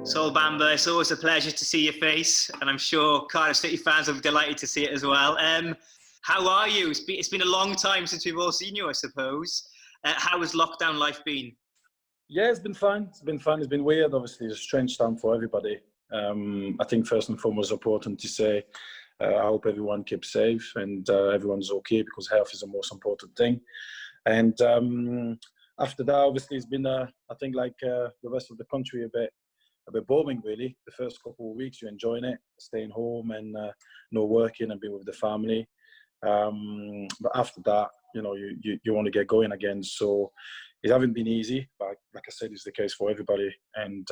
Sol Bamba, it's always a pleasure to see your face, and I'm sure Cardiff City fans will be delighted to see it as well. How are you? It's been a long time since we've all seen you, I suppose. How has lockdown life been? Yeah, it's been fun. It's been fun. It's been weird. Obviously, it's a strange time for everybody. I think first and foremost, important to say, I hope everyone keeps safe and everyone's okay, because health is the most important thing. And after that, obviously, it's been, I think, like the rest of the country, a bit boring, really. The first couple of weeks, you're enjoying it, staying home and no working and being with the family. But after that, you want to get going again. So it hasn't been easy, but like I said, it's the case for everybody. And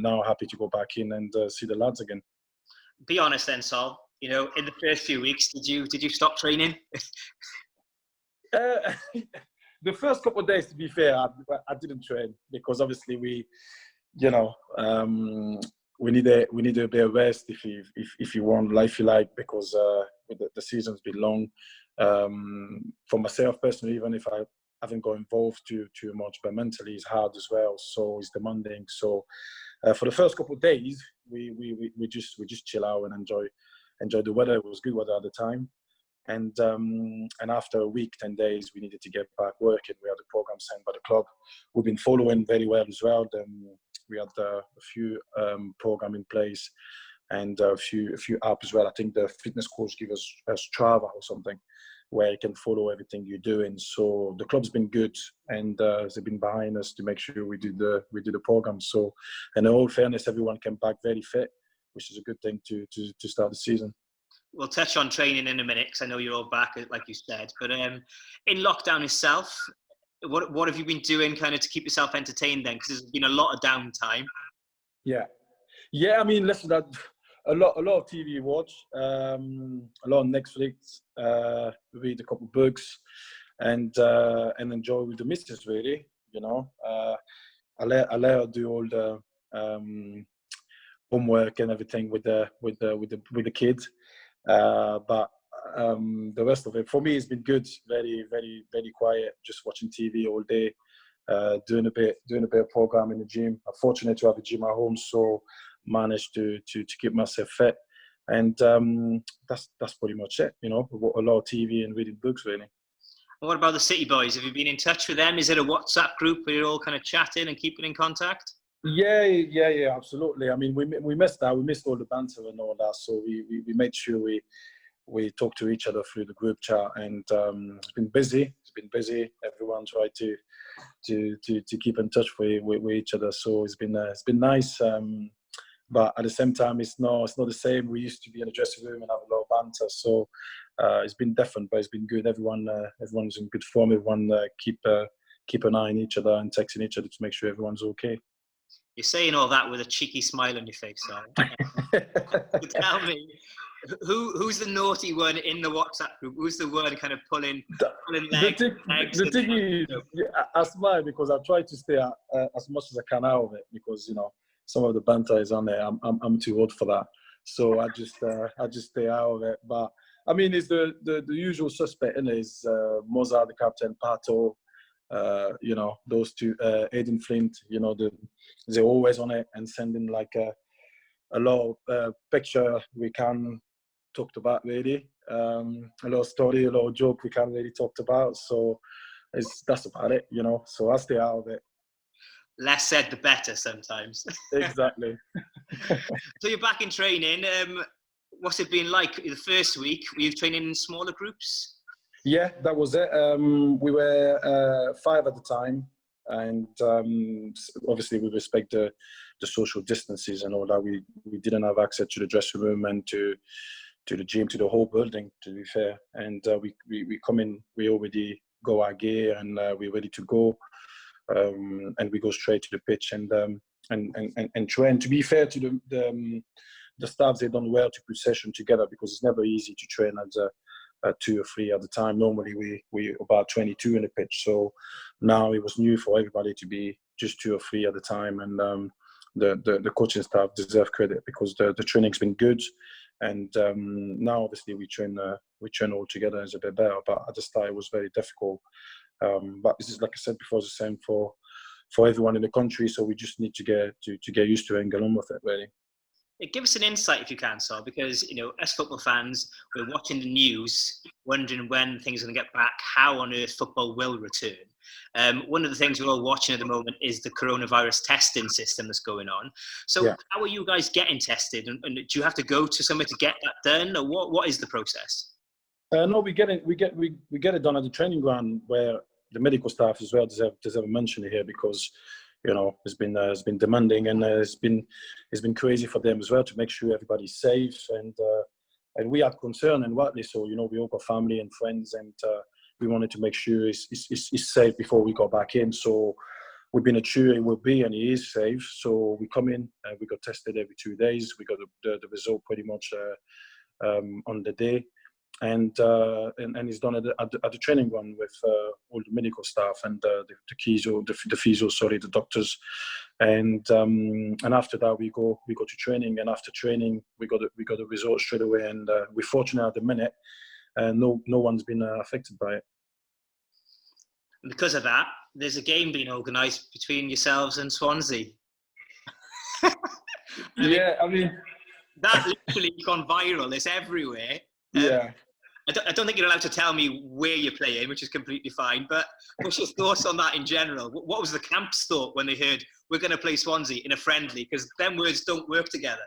now happy to go back in and see the lads again. Be honest then, Sol. In the first few weeks, did you stop training? The first couple of days, to be fair, I didn't train, because obviously we need a bit of rest if you want life you like, because the season's been long. For myself personally, even if I haven't got involved too much, but mentally it's hard as well, so it's demanding. So for the first couple of days, we just chill out and enjoy the weather. It was good weather at the time. And after a week, 10 days, we needed to get back working. We had a program sent by the club. We've been following very well as well. Then we had a few program in place and a few apps as well. I think the fitness coach gave us a Strava or something, where you can follow everything you're doing. So the club's been good, and they've been behind us to make sure we do the program. So, in all fairness, everyone came back very fit, which is a good thing to start the season. We'll touch on training in a minute, because I know you're all back, like you said. But in lockdown itself, what have you been doing kind of to keep yourself entertained then? Because there's been a lot of downtime. Yeah. I mean, listen, a lot of TV watch, a lot of Netflix, read a couple of books, and enjoy with the missus, really. I let her do all the homework and everything with the kids. But the rest of it, for me, has been good. Very, very, very quiet. Just watching TV all day, doing a bit of program in the gym. I'm fortunate to have a gym at home, so managed to keep myself fit. And that's pretty much it. A lot of TV and reading books, really. What about the City boys? Have you been in touch with them? Is it a WhatsApp group where you're all kind of chatting and keeping in contact? Yeah, absolutely. I mean, we missed that. We missed all the banter and all that. So we made sure we talk to each other through the group chat, and it's been busy. Everyone tried to keep in touch with each other. So it's been nice. But at the same time, it's not the same. We used to be in the dressing room and have a lot of banter. So it's been different, but it's been good. Everyone's in good form. Everyone keep an eye on each other and texting each other to make sure everyone's okay. You're saying all that with a cheeky smile on your face, so tell me, who's the naughty one in the WhatsApp group? Who's the one kind of pulling legs? The thing is, I smile because I try to stay as much as I can out of it, because some of the banter is on there. I'm too old for that, so I just stay out of it. But I mean, it's the usual suspect, isn't it? Is Mozart, the captain, Pato. Those two, Aiden Flint, they're always on it and sending like a lot of picture we can talk about, really. A lot of story, a lot of joke we can't really talk about. So that's about it, So I stay out of it. Less said, the better sometimes. Exactly. So you're back in training. What's it been like the first week? Were you training in smaller groups? Yeah, that was it. We were 5 at the time, and obviously we respect the social distances and all that. We didn't have access to the dressing room and to the gym, to the whole building, to be fair. And we come in, we already go our gear, and we're ready to go. And we go straight to the pitch and train. To be fair to the staff, they've done well to put session together, because it's never easy to train as 2 or 3 at the time. Normally we about 22 in the pitch. So now it was new for everybody to be just 2 or 3 at the time. And the coaching staff deserve credit, because the training's been good. And now obviously we train all together. It's a bit better. But at the start it was very difficult. But this is, like I said before, it's the same for for everyone in the country. So we just need to get used to it and get on with it, really. Give us an insight if you can, Sol, because as football fans, we're watching the news, wondering when things are going to get back, how on earth football will return. One of the things we're all watching at the moment is the coronavirus testing system that's going on. So how are you guys getting tested? And do you have to go to somewhere to get that done, or what is the process? No, we get it done at the training ground, where the medical staff as well deserve a mention here, because it's been demanding, and it's been crazy for them as well to make sure everybody's safe, and we had concern, and rightly so. We all got family and friends, and we wanted to make sure it's safe before we got back in. So we've been assured it will be, and it is safe. So we come in, we got tested every 2 days. We got the result pretty much on the day. And it's done at the training ground with all the medical staff and the physio, the doctors, and after that we go to training, and after training we got the result straight away, and we're fortunate at the minute, no one's been affected by it. And because of that, there's a game being organised between yourselves and Swansea. I mean that literally gone viral. It's everywhere. I don't think you're allowed to tell me where you're playing, which is completely fine. But what's your thoughts on that in general? What was the camp's thought when they heard we're going to play Swansea in a friendly? Because them words don't work together.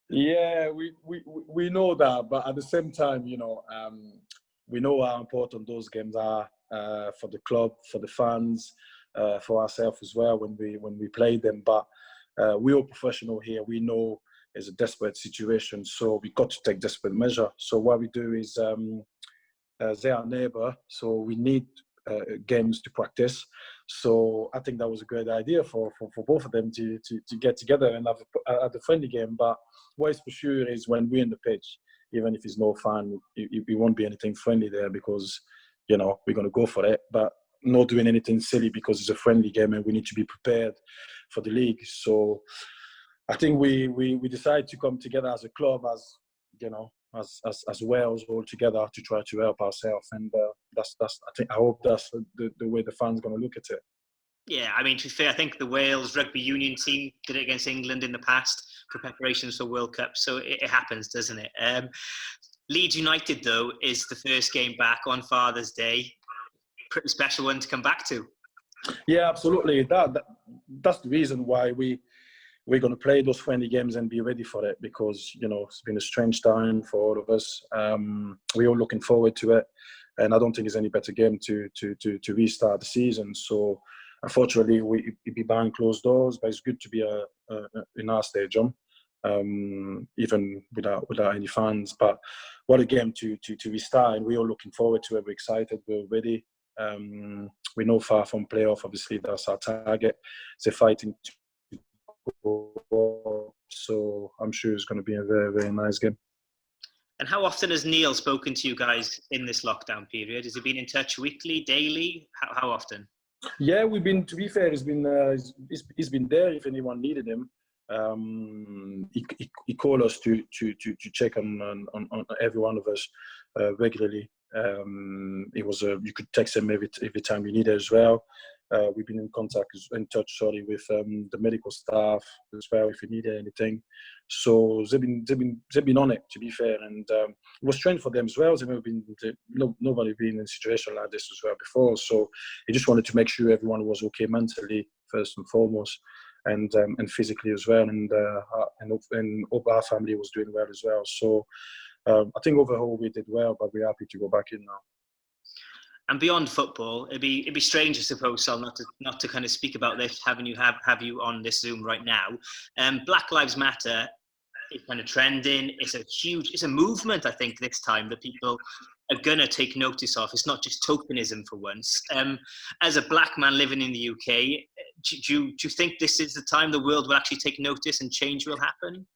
Yeah, we know that, but at the same time, we know how important those games are for the club, for the fans, for ourselves as well when we play them. But we're all professional here. We know it's a desperate situation, so we got to take desperate measure. So what we do is they're our neighbour, so we need games to practice. So I think that was a great idea for both of them to get together and have a friendly game. But what is for sure is when we're in the pitch, even if it's no fun, it won't be anything friendly there, because we're going to go for it, but not doing anything silly, because it's a friendly game and we need to be prepared for the league. So I think we decided to come together as a club, as Wales all together, to try to help ourselves, and I hope that's the way the fans going to look at it. Yeah, I mean, to be fair, I think the Wales rugby union team did it against England in the past for preparations for World Cup, so it happens, doesn't it? Leeds United, though, is the first game back on Father's Day. Pretty special one to come back to. Yeah, absolutely. That's the reason why we're going to play those friendly games and be ready for it, because it's been a strange time for all of us. We're all looking forward to it, and I don't think there's any better game to restart the season. So unfortunately it'll be behind closed doors, but it's good to be in our stadium, even without any fans. But what a game to restart, and we're all looking forward to it. We're excited, we're ready. We're not far from playoff, obviously. That's our target. It's a fighting so I'm sure it's going to be a very, very nice game. And how often has Neil spoken to you guys in this lockdown period? Has he been in touch weekly, daily? How often? Yeah, we've been. To be fair, he's been there if anyone needed him. He called us to check on every one of us regularly. It was you could text him every time you needed as well. We've been in touch with the medical staff as well if you needed anything. So they've been on it, to be fair, and it was strange for them as well. Nobody been in a situation like this as well before. So he just wanted to make sure everyone was okay mentally first and foremost, and physically as well, and hope our family was doing well as well. So I think overall we did well, but we're happy to go back in now. And beyond football, it'd be strange, I suppose, Sol, not to kind of speak about this, having you have you on this Zoom right now. Black Lives Matter is kind of trending. It's a movement, I think, this time that people are gonna take notice of. It's not just tokenism for once. As a black man living in the UK, do you think this is the time the world will actually take notice and change will happen?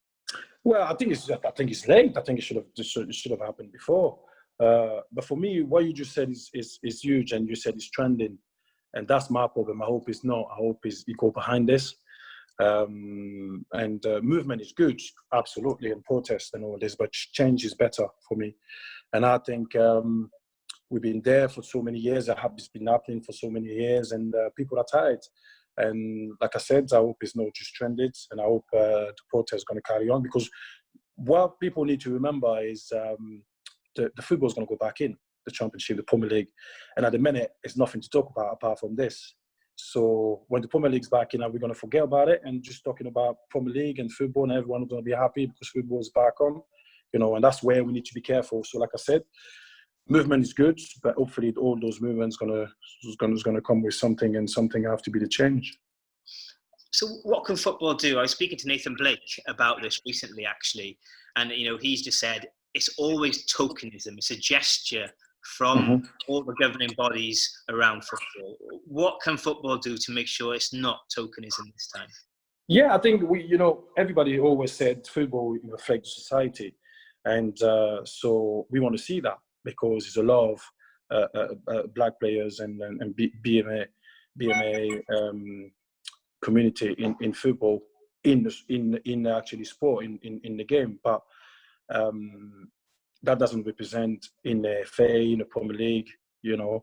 Well, I think it's late. I think it should have happened before. But for me, what you just said is huge, and you said it's trending, and that's my problem. I hope it's not. I hope it's equal behind this. And movement is good, absolutely, and protest and all this, but change is better for me. And I think we've been there for so many years. It's been happening for so many years, and people are tired. And like I said, I hope it's not just trended, and I hope the protest is going to carry on, because what people need to remember is the football is going to go back in, the Championship, the Premier League, and at the minute, there's nothing to talk about apart from this. So when the Premier League's back in, are we going to forget about it and just talking about Premier League and football, and everyone's going to be happy because football is back on? And that's where we need to be careful. So like I said, movement is good, but hopefully all those movements gonna come with something, and something have to be the change. So what can football do? I was speaking to Nathan Blake about this recently, actually, and he's just said it's always tokenism. It's a gesture from all the governing bodies around football. What can football do to make sure it's not tokenism this time? Yeah, I think everybody always said football reflects society, and so we want to see that, because there's a lot of black players and BMA community in football, in actually sport, in the game, but that doesn't represent in the FA, in the Premier League, a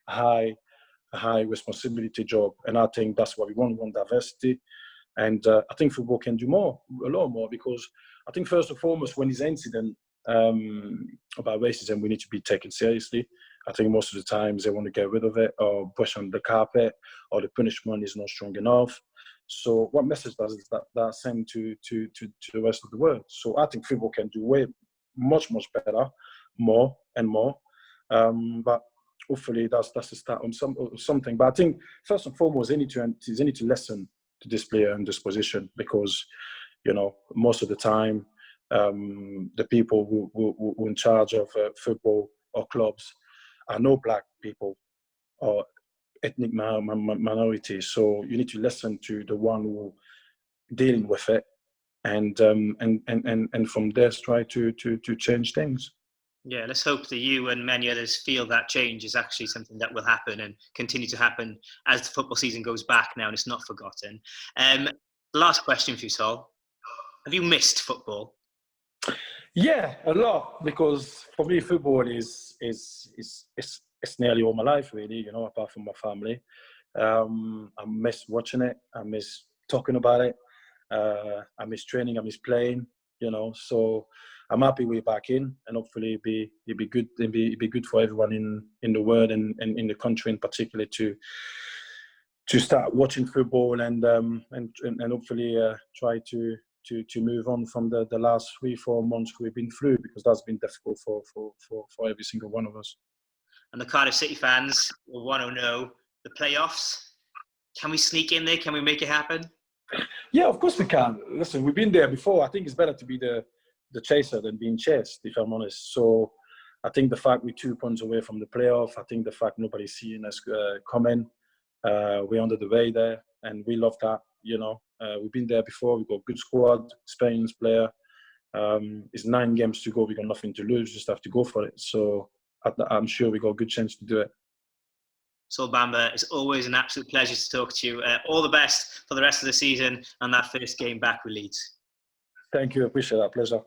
high responsibility job. And I think that's what we want diversity. And I think football can do a lot more, because I think first and foremost, when there's an incident about racism, we need to be taken seriously. I think most of the times they want to get rid of it or brush under the carpet, or the punishment is not strong enough. So what message does that send to the rest of the world? So I think football can do much better, more and more. But hopefully that's the start on something. But I think first and foremost, they need to listen to this player in this position, because most of the time the people who are in charge of football or clubs are no black people or ethnic minorities. So you need to listen to the one who dealing with it, and from there try to change things. Yeah, let's hope that you and many others feel that change is actually something that will happen and continue to happen as the football season goes back now, and it's not forgotten. Last question for you, Sol. Have you missed football? Yeah, a lot, because for me, football is nearly all my life, really. Apart from my family, I miss watching it. I miss talking about it. I miss training. I miss playing. So I'm happy we're back in, and hopefully it'd be good. It'd be good for everyone in the world and in the country in particular to start watching football and hopefully try to move on from the last 3-4 months we've been through, because that's been difficult for every single one of us. And the Cardiff City fans will want to know the playoffs. Can we sneak in there? Can we make it happen? Yeah, of course we can. Listen, we've been there before. I think it's better to be the chaser than being chased, if I'm honest. So I think the fact we're 2 points away from the playoff, I think the fact nobody's seeing us coming, we're under the radar, and we love that. We've been there before. We've got a good squad, experienced player. It's 9 games to go. We've got nothing to lose. Just have to go for it. So I'm sure we got a good chance to do it. Sol Bamba, it's always an absolute pleasure to talk to you. All the best for the rest of the season and that first game back with Leeds. Thank you. I appreciate that. Pleasure.